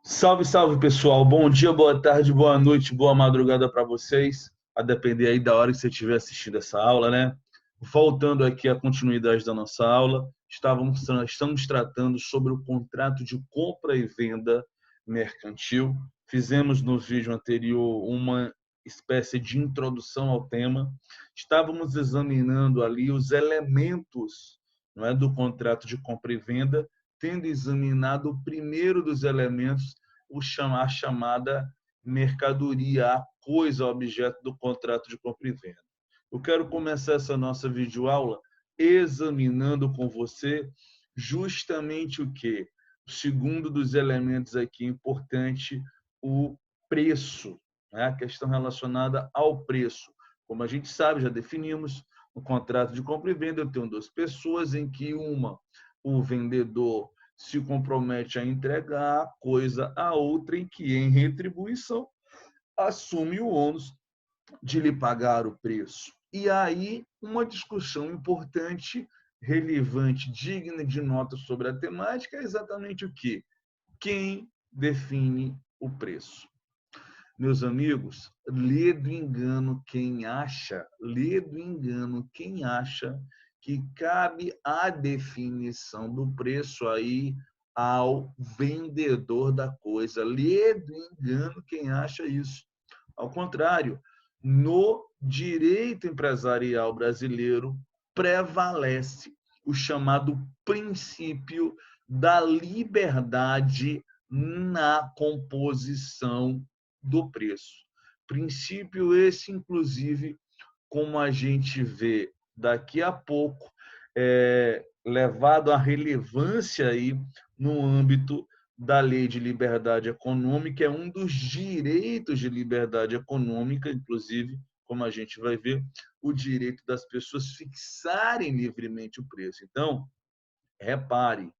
Salve, salve, pessoal. Bom dia, boa tarde, boa noite, boa madrugada para vocês, a depender aí da hora que você estiver assistindo essa aula, né? Voltando aqui à continuidade da nossa aula, estamos tratando sobre o contrato de compra e venda mercantil. Fizemos no vídeo anterior uma espécie de introdução ao tema. Estávamos examinando ali os elementos, não é, do contrato de compra e venda, tendo examinado o primeiro dos elementos, a chamada mercadoria, a coisa, objeto do contrato de compra e venda. Eu quero começar essa nossa videoaula examinando com você justamente o que? O segundo dos elementos aqui importante, o preço, né? A questão relacionada ao preço. Como a gente sabe, já definimos, o contrato de compra e venda, eu tenho duas pessoas em que o vendedor se compromete a entregar a coisa a outra em que, em retribuição, assume o ônus de lhe pagar o preço. E aí, uma discussão importante, relevante, digna de nota sobre a temática é exatamente o quê? Quem define o preço? Meus amigos, lê do engano quem acha que cabe a definição do preço aí ao vendedor da coisa. Lê do engano quem acha isso. Ao contrário, no direito empresarial brasileiro prevalece o chamado princípio da liberdade na composição do preço. Princípio esse, inclusive, como a gente vê daqui a pouco, levado à relevância aí no âmbito da Lei de Liberdade Econômica, é um dos direitos de liberdade econômica, inclusive, como a gente vai ver, o direito das pessoas fixarem livremente o preço. Então, repare,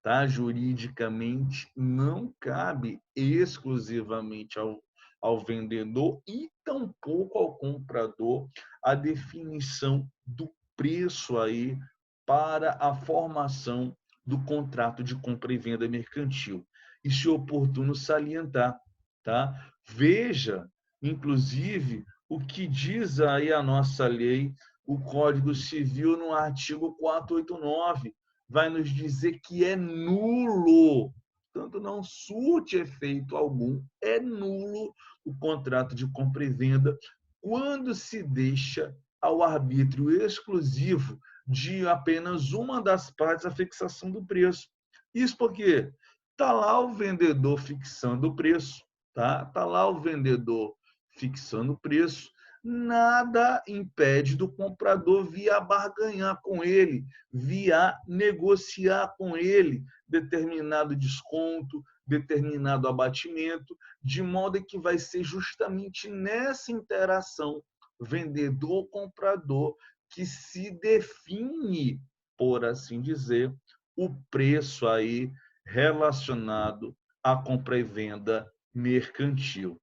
tá? Juridicamente não cabe exclusivamente ao vendedor e tampouco ao comprador a definição do preço aí para a formação do contrato de compra e venda mercantil. Isso é oportuno salientar, tá? Veja, inclusive, o que diz aí a nossa lei, o Código Civil, no artigo 489, vai nos dizer que é nulo, tanto não surte efeito algum, é nulo o contrato de compra e venda quando se deixa ao arbítrio exclusivo de apenas uma das partes a fixação do preço. Isso porque está lá o vendedor fixando o preço, tá? Está lá o vendedor fixando o preço, nada impede do comprador vir barganhar com ele, via negociar com ele determinado desconto, determinado abatimento, de modo que vai ser justamente nessa interação vendedor-comprador que se define, por assim dizer, o preço aí relacionado à compra e venda mercantil.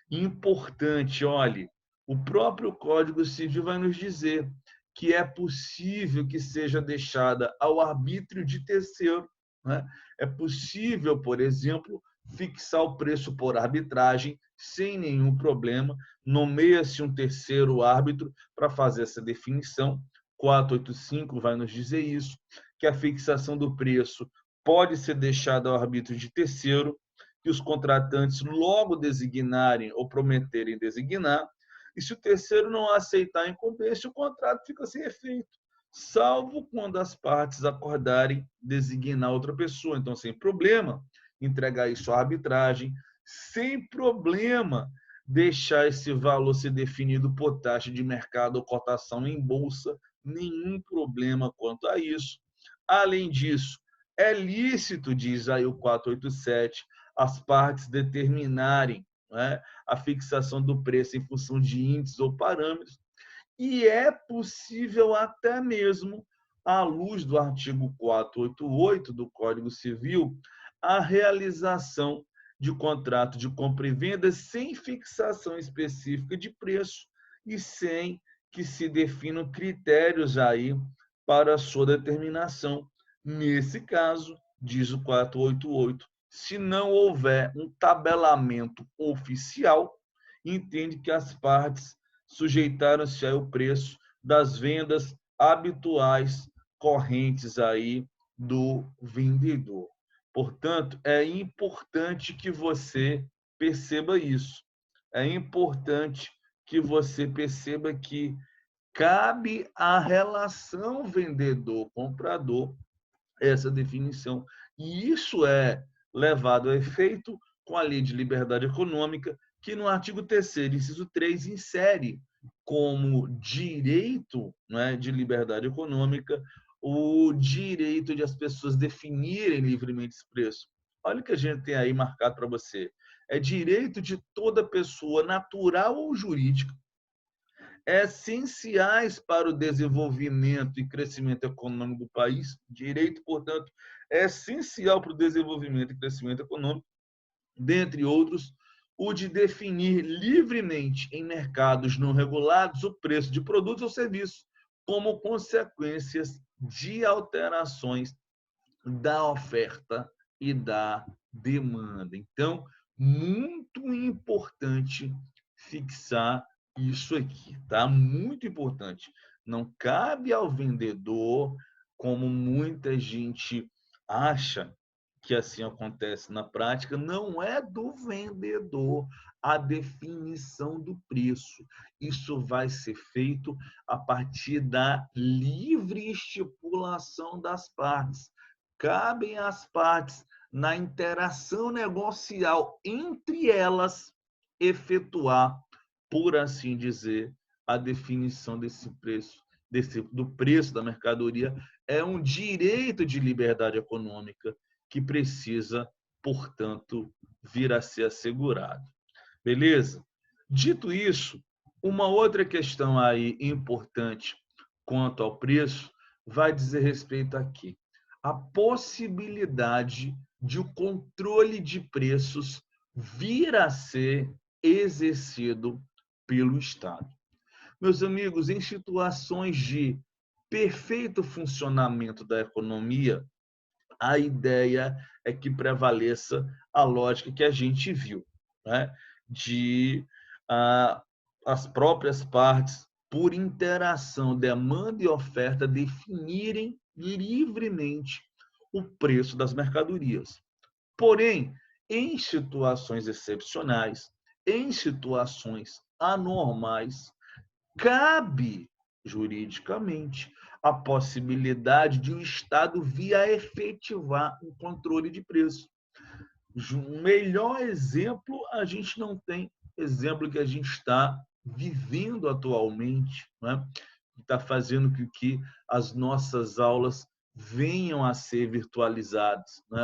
Importante, olhe, o próprio Código Civil vai nos dizer que é possível que seja deixada ao arbítrio de terceiro, né? É possível, por exemplo, fixar o preço por arbitragem sem nenhum problema, nomeia-se um terceiro árbitro para fazer essa definição. 485 vai nos dizer isso, que a fixação do preço pode ser deixada ao arbítrio de terceiro, que os contratantes logo designarem ou prometerem designar, e se o terceiro não aceitar a incumbência, o contrato fica sem efeito, salvo quando as partes acordarem designar outra pessoa. Então, sem problema, entregar isso à arbitragem, sem problema, deixar esse valor ser definido por taxa de mercado ou cotação em bolsa, nenhum problema quanto a isso. Além disso, é lícito, diz aí o 487, as partes determinarem, né, a fixação do preço em função de índices ou parâmetros, e é possível até mesmo, à luz do artigo 488 do Código Civil, a realização de contrato de compra e venda sem fixação específica de preço e sem que se definam critérios aí para a sua determinação. Nesse caso, diz o 488, se não houver um tabelamento oficial, entende que as partes sujeitaram-se ao preço das vendas habituais correntes aí do vendedor. Portanto, é importante que você perceba isso. É importante que você perceba que cabe à relação vendedor-comprador essa definição. E isso é levado a efeito com a Lei de Liberdade Econômica, que no artigo 3º, inciso 3, insere como direito, né, de liberdade econômica o direito de as pessoas definirem livremente esse preço. Olha o que a gente tem aí marcado para você. É direito de toda pessoa, natural ou jurídica, essenciais para o desenvolvimento e crescimento econômico do país. Direito, portanto, é essencial para o desenvolvimento e crescimento econômico, dentre outros, o de definir livremente em mercados não regulados o preço de produtos ou serviços, como consequências de alterações da oferta e da demanda. Então, muito importante fixar isso aqui, tá? Muito importante. Não cabe ao vendedor, como muita gente acha que assim acontece na prática, não é do vendedor a definição do preço. Isso vai ser feito a partir da livre estipulação das partes. Cabem às partes, na interação negocial entre elas, efetuar, por assim dizer, a definição desse preço, do preço da mercadoria. É um direito de liberdade econômica que precisa, portanto, vir a ser assegurado. Beleza? Dito isso, uma outra questão aí importante quanto ao preço vai dizer respeito aqui a possibilidade de o controle de preços vir a ser exercido pelo Estado. Meus amigos, em situações de perfeito funcionamento da economia, a ideia é que prevaleça a lógica que a gente viu, né? De as próprias partes, por interação, demanda e oferta, definirem livremente o preço das mercadorias. Porém, em situações excepcionais, em situações anormais, cabe juridicamente a possibilidade de o Estado vir a efetivar o controle de preço. O melhor exemplo, a gente não tem exemplo que a gente está vivendo atualmente, né? Que está fazendo com que as nossas aulas venham a ser virtualizadas, né?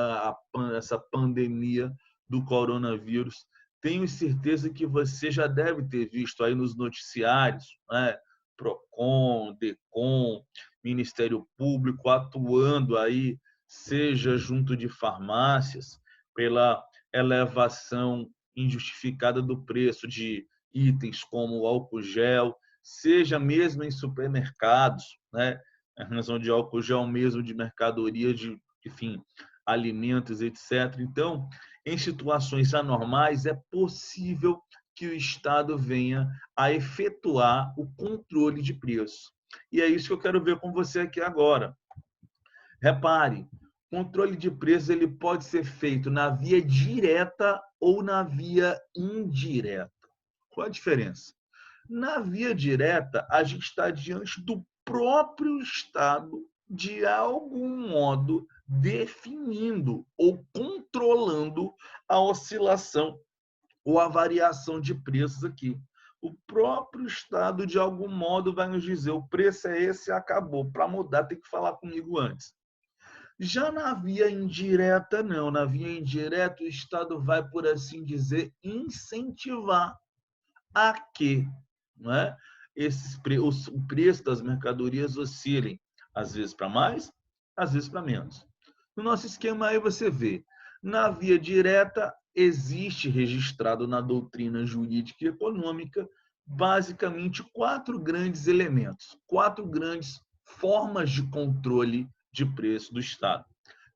Essa pandemia do coronavírus. Tenho certeza que você já deve ter visto aí nos noticiários, né? Procon, Decon, Ministério Público atuando aí, seja junto de farmácias, pela elevação injustificada do preço de itens como álcool gel, seja mesmo em supermercados, né? Em razão de álcool gel mesmo de mercadoria, de, enfim, alimentos, etc. Então, em situações anormais, é possível que o Estado venha a efetuar o controle de preço. E é isso que eu quero ver com você aqui agora. Repare, controle de preços ele pode ser feito na via direta ou na via indireta. Qual a diferença? Na via direta, a gente está diante do próprio Estado, de algum modo, definindo ou controlando a oscilação ou a variação de preços aqui. O próprio Estado, de algum modo, vai nos dizer: o preço é esse, acabou. Para mudar, tem que falar comigo antes. Já na via indireta, não. Na via indireta, o Estado vai, por assim dizer, incentivar a que, não é? O preço das mercadorias oscilem, às vezes para mais, às vezes para menos. No nosso esquema aí você vê, na via direta existe registrado na doutrina jurídica e econômica basicamente 4 grandes elementos, 4 grandes formas de controle de preço do Estado.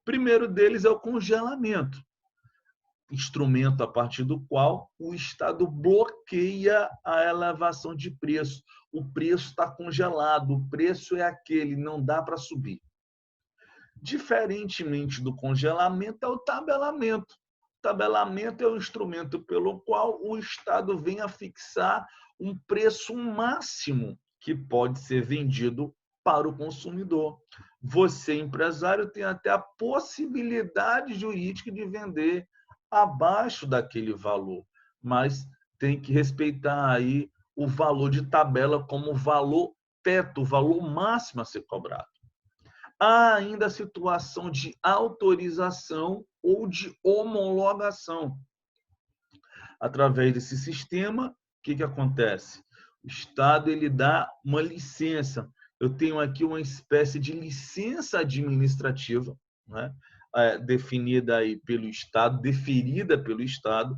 Primeiro deles é o congelamento. instrumento a partir do qual o Estado bloqueia a elevação de preço. O preço está congelado, o preço é aquele, não dá para subir. Diferentemente do congelamento, é o tabelamento. O tabelamento é o instrumento pelo qual o Estado vem a fixar um preço máximo que pode ser vendido para o consumidor. Você, empresário, tem até a possibilidade jurídica de vender abaixo daquele valor, mas tem que respeitar aí o valor de tabela como valor teto, o valor máximo a ser cobrado. Há ainda a situação de autorização ou de homologação. Através desse sistema, o que acontece? O Estado ele dá uma licença. Eu tenho aqui uma espécie de licença administrativa, né? Definida aí pelo Estado, deferida pelo Estado,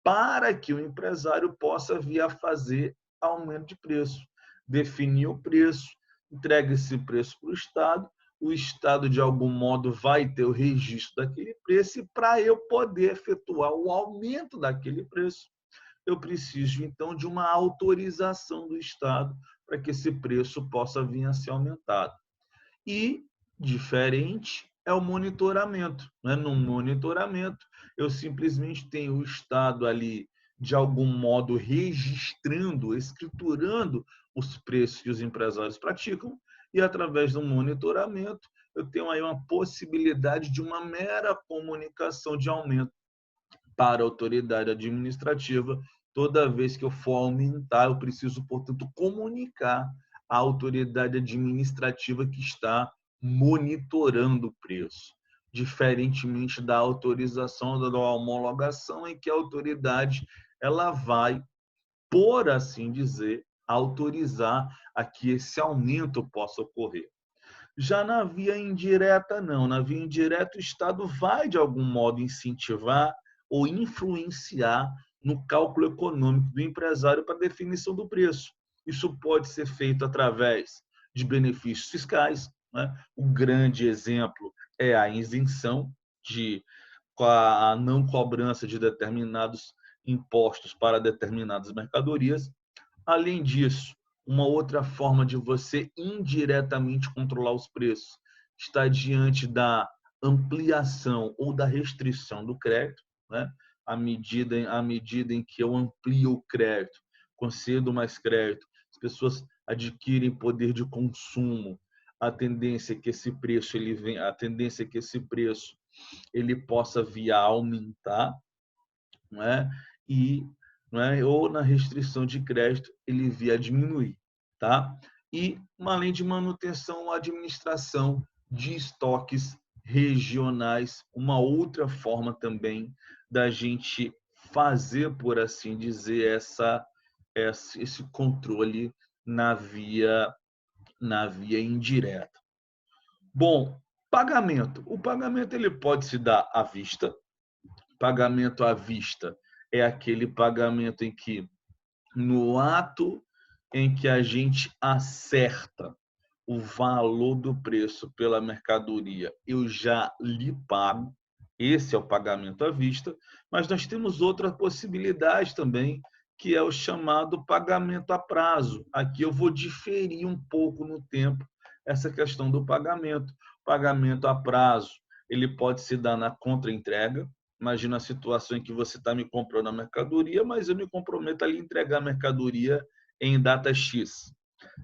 para que o empresário possa vir a fazer aumento de preço. Definir o preço, entrega esse preço para o Estado, de algum modo, vai ter o registro daquele preço, e para eu poder efetuar o aumento daquele preço, eu preciso, então, de uma autorização do Estado para que esse preço possa vir a ser aumentado. E, diferente, é o monitoramento. Né? No monitoramento, eu simplesmente tenho o Estado ali, de algum modo, registrando, escriturando os preços que os empresários praticam, e, através do monitoramento, eu tenho aí uma possibilidade de uma mera comunicação de aumento para a autoridade administrativa. Toda vez que eu for aumentar, eu preciso, portanto, comunicar à autoridade administrativa que está monitorando o preço, diferentemente da autorização, da homologação, em que a autoridade ela vai, por assim dizer, autorizar a que esse aumento possa ocorrer. Já na via indireta, não. Na via indireta, o Estado vai, de algum modo, incentivar ou influenciar no cálculo econômico do empresário para a definição do preço. Isso pode ser feito através de benefícios fiscais. Né? O grande exemplo é a isenção com a não cobrança de determinados impostos para determinadas mercadorias. Além disso, uma outra forma de você indiretamente controlar os preços está diante da ampliação ou da restrição do crédito. Né? À medida em que eu amplio o crédito, concedo mais crédito, as pessoas adquirem poder de consumo, a tendência é que esse preço ele possa vir a aumentar, não é? E não é? Ou na restrição de crédito ele vir a diminuir, tá? E além de manutenção, administração de estoques regionais, uma outra forma também da gente fazer, por assim dizer, esse controle na via indireta. Bom, pagamento. O pagamento ele pode se dar à vista. Pagamento à vista é aquele pagamento em que, no ato em que a gente acerta o valor do preço pela mercadoria, eu já lhe pago. Esse é o pagamento à vista. Mas nós temos outra possibilidade também, que é o chamado pagamento a prazo. Aqui eu vou diferir um pouco no tempo essa questão do pagamento. Pagamento a prazo, ele pode se dar na contra-entrega. Imagina a situação em que você está me comprando a mercadoria, mas eu me comprometo a lhe entregar a mercadoria em data X.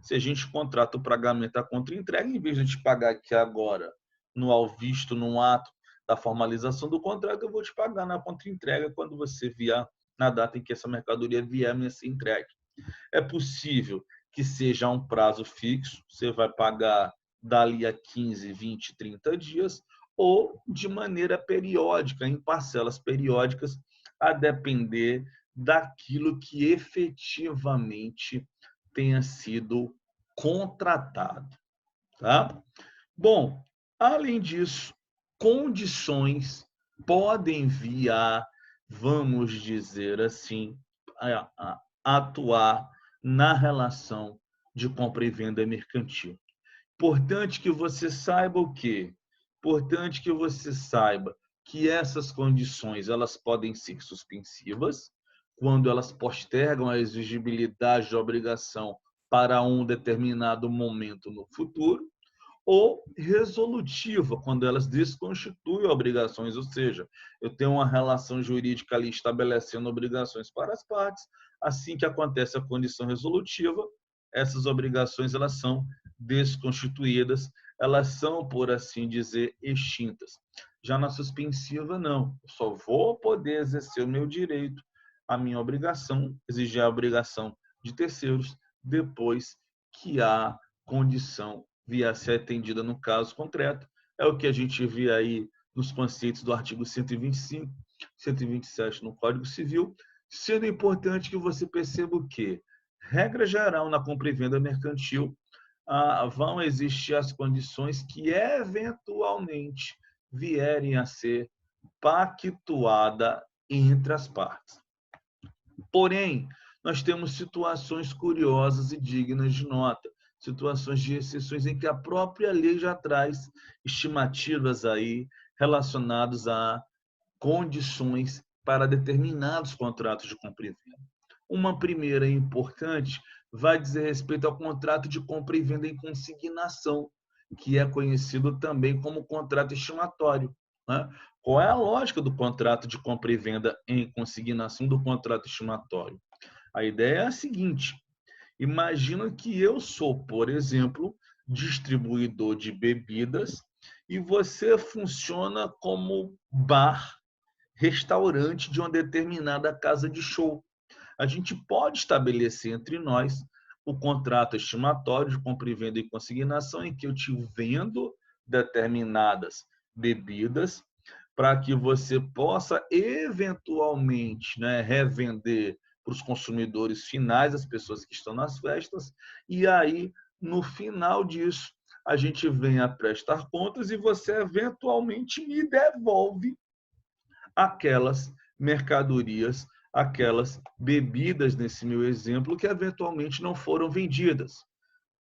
Se a gente contrata o pagamento a contra-entrega, em vez de a gente pagar aqui agora, no ao visto, no ato da formalização do contrato, eu vou te pagar na contra-entrega quando você vier, na data em que essa mercadoria vier a ser entregue. É possível que seja um prazo fixo, você vai pagar dali a 15, 20, 30 dias, ou de maneira periódica, em parcelas periódicas, a depender daquilo que efetivamente tenha sido contratado. Tá? Bom, além disso, condições podem vir a, vamos dizer assim, a atuar na relação de compra e venda mercantil. Importante que você saiba o quê? Importante que você saiba que essas condições elas podem ser suspensivas, quando elas postergam a exigibilidade da obrigação para um determinado momento no futuro, ou resolutiva, quando elas desconstituem obrigações, ou seja, eu tenho uma relação jurídica ali estabelecendo obrigações para as partes, assim que acontece a condição resolutiva, essas obrigações elas são desconstituídas, elas são, por assim dizer, extintas. Já na suspensiva, não. Eu só vou poder exercer o meu direito, a minha obrigação, exigir a obrigação de terceiros, depois que a condição via a ser atendida no caso concreto. É o que a gente vê aí nos conceitos do artigo 125, 127 no Código Civil, sendo importante que você perceba o quê? Regra geral na compra e venda mercantil, vão existir as condições que eventualmente vierem a ser pactuada entre as partes. Porém, nós temos situações curiosas e dignas de nota, situações de exceções em que a própria lei já traz estimativas aí relacionadas a condições para determinados contratos de compra e venda. Uma primeira importante vai dizer respeito ao contrato de compra e venda em consignação, que é conhecido também como contrato estimatório, né? Qual é a lógica do contrato de compra e venda em consignação, do contrato estimatório? A ideia é a seguinte: imagina que eu sou, por exemplo, distribuidor de bebidas e você funciona como bar, restaurante de uma determinada casa de show. A gente pode estabelecer entre nós o contrato estimatório de compra e venda e consignação, em que eu te vendo determinadas bebidas para que você possa eventualmente, né, revender para os consumidores finais, as pessoas que estão nas festas, e aí, no final disso, a gente vem a prestar contas e você eventualmente me devolve aquelas mercadorias, aquelas bebidas, nesse meu exemplo, que eventualmente não foram vendidas.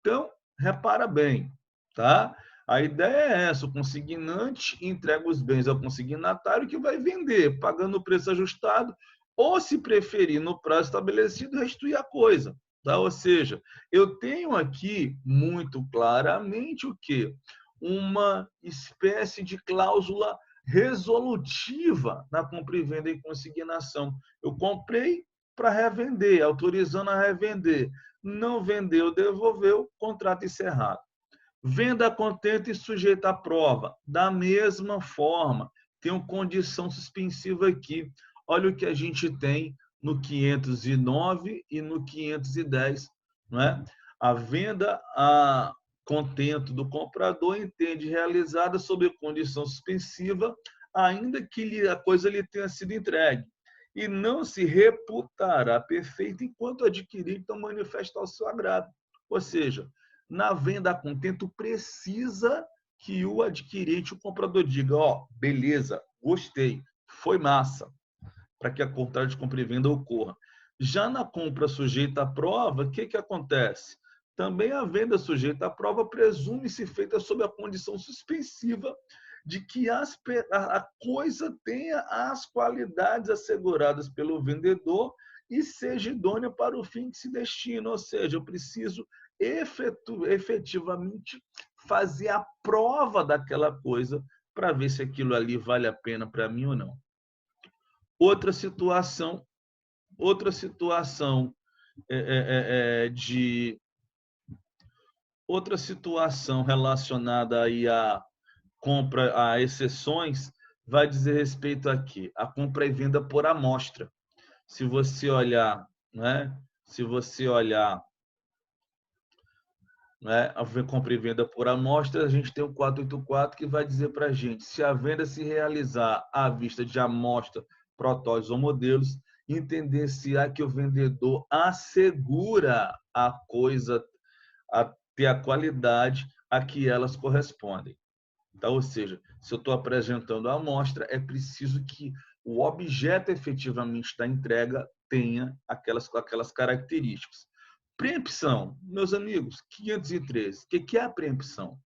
Então, repara bem, tá? A ideia é essa: o consignante entrega os bens ao consignatário, que vai vender, pagando o preço ajustado, ou, se preferir, no prazo estabelecido, restituir a coisa. Tá? Ou seja, eu tenho aqui muito claramente o quê? Uma espécie de cláusula resolutiva na compra e venda e consignação. Eu comprei para revender, autorizando a revender. Não vendeu, devolveu, contrato encerrado. Venda contente e sujeita à prova. Da mesma forma, tem uma condição suspensiva aqui. Olha o que a gente tem no 509 e no 510. Não é? A venda a contento do comprador entende realizada sob condição suspensiva, ainda que a coisa lhe tenha sido entregue, e não se reputará perfeita enquanto adquirido não manifestar o seu agrado. Ou seja, na venda a contento precisa que o adquirente, o comprador, diga: ó, beleza, gostei, foi massa, para que a contrato de compra e venda ocorra. Já na compra sujeita à prova, o que acontece? Também a venda sujeita à prova presume-se feita sob a condição suspensiva de que a coisa tenha as qualidades asseguradas pelo vendedor e seja idônea para o fim que se destina. Ou seja, eu preciso efetivamente fazer a prova daquela coisa para ver se aquilo ali vale a pena para mim ou não. Outra situação de outra situação relacionada aí à compra, a exceções, vai dizer respeito aqui a compra e venda por amostra. Se você olhar, né? Se você olhar, né, a compra e venda por amostra, a gente tem o 484 que vai dizer para a gente: se a venda se realizar à vista de amostra, protótipos ou modelos, entender-se-á que o vendedor assegura a coisa a ter a qualidade a que elas correspondem. Então, ou seja, se eu estou apresentando a amostra, é preciso que o objeto efetivamente da entrega tenha aquelas características. Preempção, meus amigos, 513. O que é a preempção?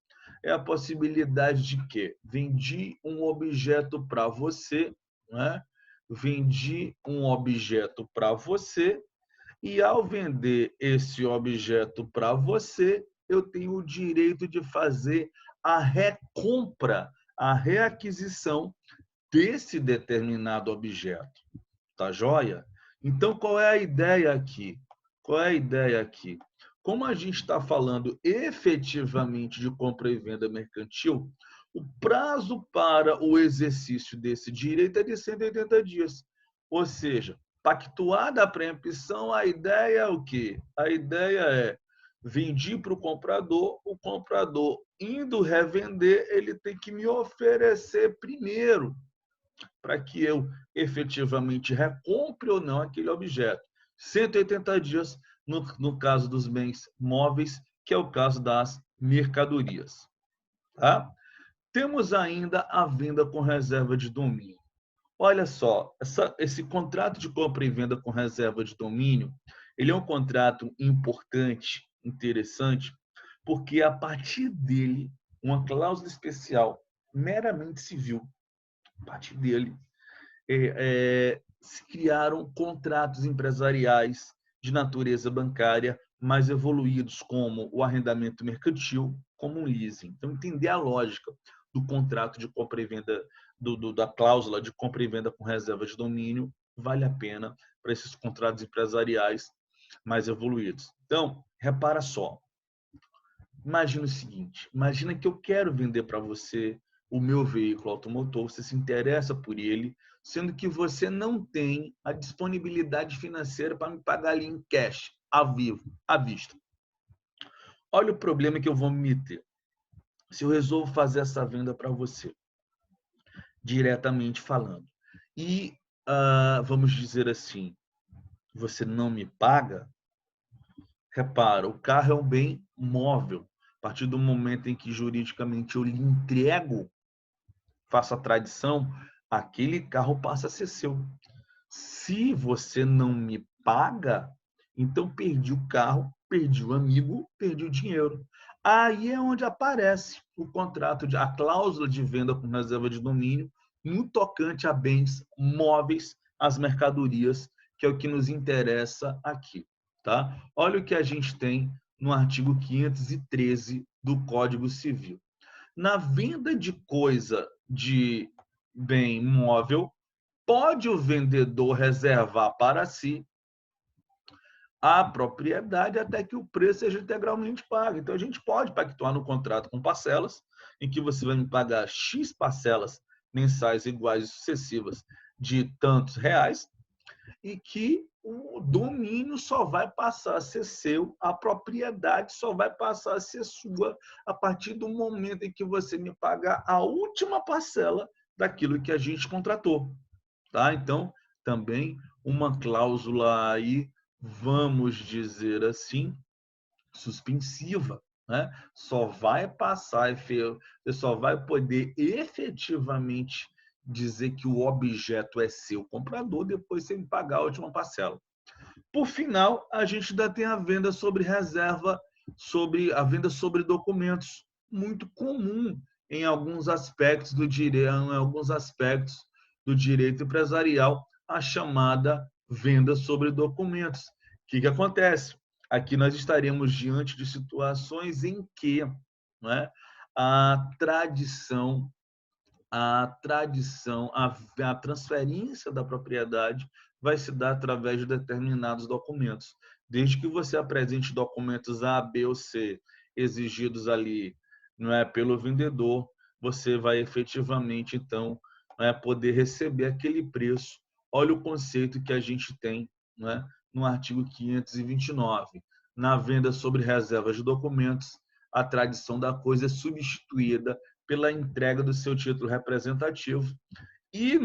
é a possibilidade de que vendi um objeto para você, né? Vendi um objeto para você e, ao vender esse objeto para você, eu tenho o direito de fazer a recompra, a reaquisição desse determinado objeto. Tá joia? Então, qual é a ideia aqui? Qual é a ideia aqui? Como a gente está falando efetivamente de compra e venda mercantil, o prazo para o exercício desse direito é de 180 dias. Ou seja, pactuada a preempção, a ideia é o quê? A ideia é vendi para o comprador indo revender, ele tem que me oferecer primeiro para que eu efetivamente recompre ou não aquele objeto. 180 dias no caso dos bens móveis, que é o caso das mercadorias. Tá? Temos ainda a venda com reserva de domínio. Olha só, esse contrato de compra e venda com reserva de domínio, ele é um contrato importante, interessante, porque a partir dele, uma cláusula especial meramente civil, a partir dele, se criaram contratos empresariais de natureza bancária mais evoluídos, como o arrendamento mercantil, como o leasing. Então, entender a lógica do contrato de compra e venda, da cláusula de compra e venda com reserva de domínio, vale a pena para esses contratos empresariais mais evoluídos. Então, repara só. Imagina o seguinte, imagina que eu quero vender para você o meu veículo automotor, você se interessa por ele, sendo que você não tem a disponibilidade financeira para me pagar ali em cash, ao vivo, à vista. Olha o problema que eu vou me meter. Se eu resolvo fazer essa venda para você, diretamente falando, e vamos dizer assim, você não me paga, repara, o carro é um bem móvel. A partir do momento em que juridicamente eu lhe entrego, faço a tradição, aquele carro passa a ser seu. Se você não me paga, então perdi o carro, perdi o amigo, perdi o dinheiro. Aí é onde aparece o contrato, a cláusula de venda com reserva de domínio no tocante a bens móveis, as mercadorias, que é o que nos interessa aqui. Tá? Olha o que a gente tem no artigo 513 do Código Civil. Na venda de coisa de bem móvel, pode o vendedor reservar para si a propriedade até que o preço seja integralmente pago. Então, a gente pode pactuar no contrato com parcelas, em que você vai me pagar X parcelas mensais iguais e sucessivas de tantos reais, e que o domínio só vai passar a ser seu, a propriedade só vai passar a ser sua a partir do momento em que você me pagar a última parcela daquilo que a gente contratou. Tá? Então, também uma cláusula aí, vamos dizer assim, suspensiva. Né? Só vai passar, você só vai poder efetivamente dizer que o objeto é seu comprador depois sem pagar a última parcela. Por final, a gente ainda tem a venda sobre reserva, sobre a venda sobre documentos, muito comum em alguns aspectos do direito empresarial, a chamada venda sobre documentos. O que acontece? Aqui nós estaremos diante de situações em que, né, a tradição, a transferência da propriedade vai se dar através de determinados documentos. Desde que você apresente documentos A, B ou C exigidos ali, não é, pelo vendedor, você vai efetivamente, então, não é, poder receber aquele preço. Olha o conceito que a gente tem, não é, no artigo 529. Na venda sobre reservas de documentos, a tradição da coisa é substituída pela entrega do seu título representativo e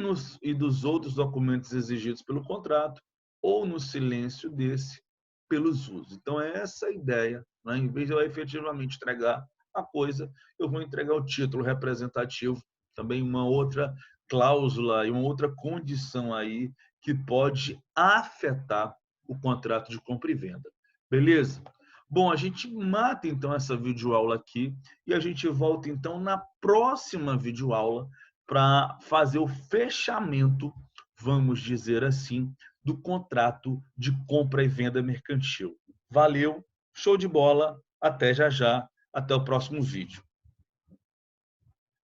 dos outros documentos exigidos pelo contrato, ou no silêncio desse, pelos usos. Então, é essa a ideia. Né? Em vez de eu efetivamente entregar a coisa, eu vou entregar o título representativo, também uma outra cláusula e uma outra condição aí que pode afetar o contrato de compra e venda. Beleza? Bom, a gente mata então essa videoaula aqui e a gente volta então na próxima videoaula para fazer o fechamento, vamos dizer assim, do contrato de compra e venda mercantil. Valeu, show de bola, até já já, até o próximo vídeo.